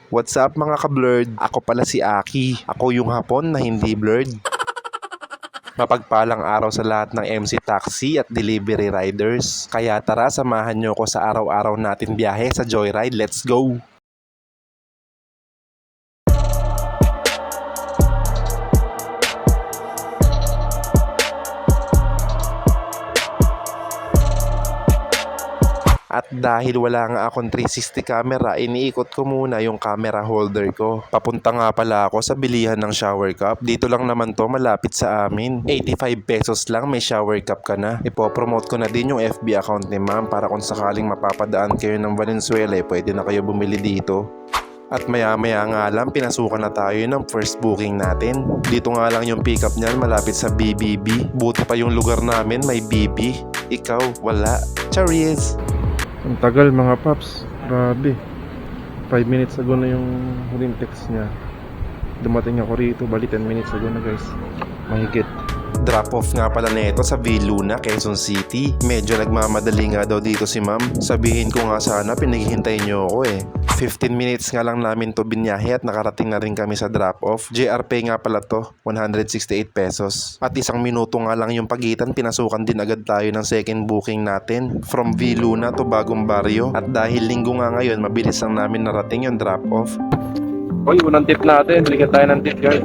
What's up mga ka-blurred? Ako pala si Aki. Ako yung hapon na hindi blurred. Mapagpalang araw sa lahat ng MC Taxi at delivery riders. Kaya tara, samahan nyo ko sa araw-araw natin biyahe sa Joyride. Let's go! At dahil wala nga akong 360 camera, iniikot ko muna yung camera holder ko. Papunta nga pala ako sa bilihan ng shower cup. Dito lang naman to, malapit sa amin. 85 pesos lang, may shower cup ka na. Ipopromote ko na din yung FB account ni ma'am para kung sakaling mapapadaan kayo ng Valenzuela, pwede na kayo bumili dito. At maya-maya nga lang, pinasukan na tayo ng first booking natin. Dito nga lang yung pickup niyan, malapit sa BBB. Buti pa yung lugar namin, may BB. Ikaw, wala. Charis! Ang tagal mga paps, grabe. 5 minutes ago na yung huling text niya. Dumating ako rito, bali 10 minutes ago na guys. Mahigit. Drop off nga pala nito sa V Luna, Quezon City. Medyo nagmamadali nga daw dito si ma'am. Sabihin ko nga sana pinaghihintay niyo ako 15 minutes nga lang namin to binyahe at nakarating na rin kami sa drop off. JR Pay nga pala to, 168 pesos. At isang minuto nga lang yung pagitan, pinasukan din agad tayo ng second booking natin. From V Luna to Bagong Barrio. At dahil linggo nga ngayon, mabilis lang namin narating yung drop off. Hoy, unang tip natin. Balikan tayo ng tip guys.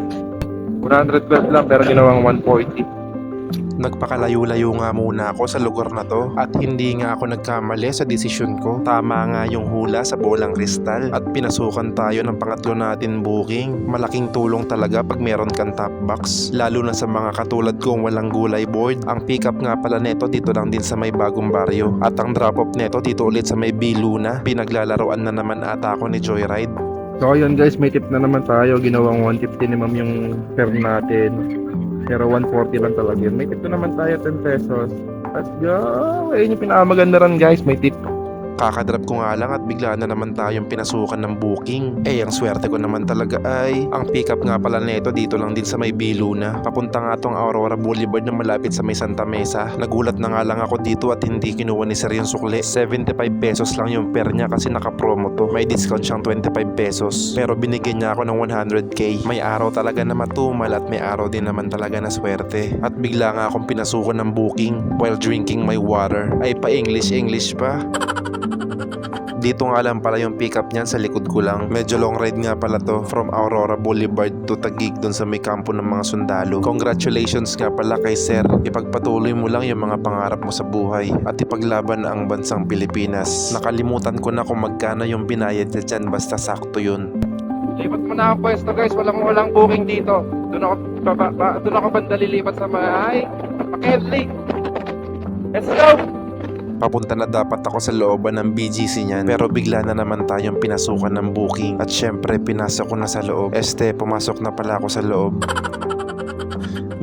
112 lang pero ginawang 140. Nagpakalayo-layo nga muna ako sa lugar na to at hindi nga ako nagkamali sa desisyon ko. Tama nga yung hula sa bolang kristal at pinasukan tayo ng pangatlo natin booking. Malaking tulong talaga pag meron kang top box, lalo na sa mga katulad kong walang gulay board. Ang pickup nga pala neto dito lang din sa may Bagong Barrio at ang drop off neto dito ulit sa may B Luna. Pinaglalaroan na naman ata ako ni Joyride. So ayun guys, may tip na naman tayo. Ginawang 150 ni ma'am yung fare natin. Pero 140 lang talaga yun. May tip na naman tayo, 10 pesos. Let's go! Ayun yung pinakamaganda rin guys, may tip. Kakadrop ko nga lang at bigla na naman tayong pinasukan ng booking. Ang swerte ko naman talaga ay ang pickup nga pala nito dito lang din sa may B Luna. Papunta nga tong Aurora Boulevard na malapit sa may Santa Mesa. Nagulat na nga lang ako dito at hindi kinuha ni sir yung sukli. 75 pesos lang yung fare niya kasi nakapromo to. May discount siyang 25 pesos. Pero binigyan niya ako ng 100k. May araw talaga na matumal at may araw din naman talaga na swerte. At bigla nga akong pinasukan ng booking while drinking my water. Ay pa English pa. Dito nga lang pala yung pickup niyan, sa likod ko lang. Medyo long ride nga pala to from Aurora Boulevard to Taguig dun sa may kampo ng mga sundalo. Congratulations nga pala kay sir. Ipagpatuloy mo lang yung mga pangarap mo sa buhay at ipaglaban ang bansang Pilipinas. Nakalimutan ko na kung magkano yung binayad niya dyan, basta sakto yun. Lipat mo na ang pwesto guys, walang booking dito. Doon ako banda lilipat sa bahay. Pakenli! Let's go! Papunta na dapat ako sa looban ng BGC niyan, pero bigla na naman tayong pinasukan ng booking at syempre pinasok ko na sa loob. Pumasok na pala ako sa loob.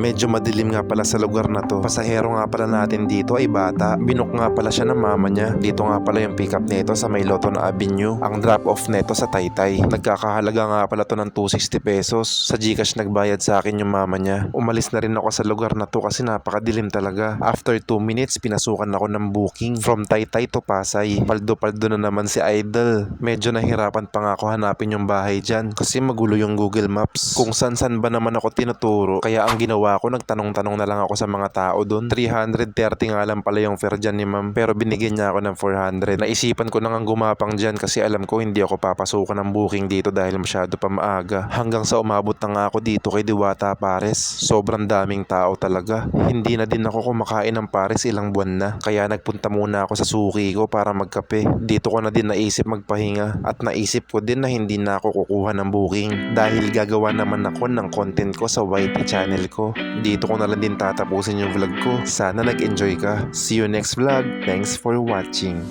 Medyo madilim nga pala sa lugar na to. Pasahero nga pala natin dito ay bata. Binook nga pala siya ng mama niya. Dito nga pala yung pickup nito sa may Lotto na Avenue. Ang drop off neto sa Taytay. Nagkakahalaga nga pala to ng 260 pesos. Sa Gcash nagbayad sa akin yung mama niya. Umalis na rin ako sa lugar na to kasi napakadilim talaga. After 2 minutes pinasukan ako ng booking from Taytay to Pasay. Paldo-paldo na naman si Idol. Medyo nahirapan pa nga ako hanapin yung bahay dyan kasi magulo yung Google Maps. Kung san-san ba naman ako tinuturo, kaya ang ginawa ko, nagtanong-tanong na lang ako sa mga tao doon. 330 nga lang pala yung fare dyan ni ma'am, pero binigyan niya ako ng 400. Naisipan ko na nga gumapang dyan kasi alam ko hindi ako papasukan ng booking dito dahil masyado pa maaga. Hanggang sa umabot na nga ako dito kay Diwata Pares. Sobrang daming tao talaga. Hindi na din ako kumakain ng pares ilang buwan na. Kaya nagpunta muna ako sa suki ko para magkape. Dito ko na din naisip magpahinga at naisip ko din na hindi na ako kukuha ng booking dahil gagawa naman ako ng content ko sa YT channel ko. Dito ko na lang din tatapusin yung vlog ko. Sana nag-enjoy ka. See you next vlog. Thanks for watching.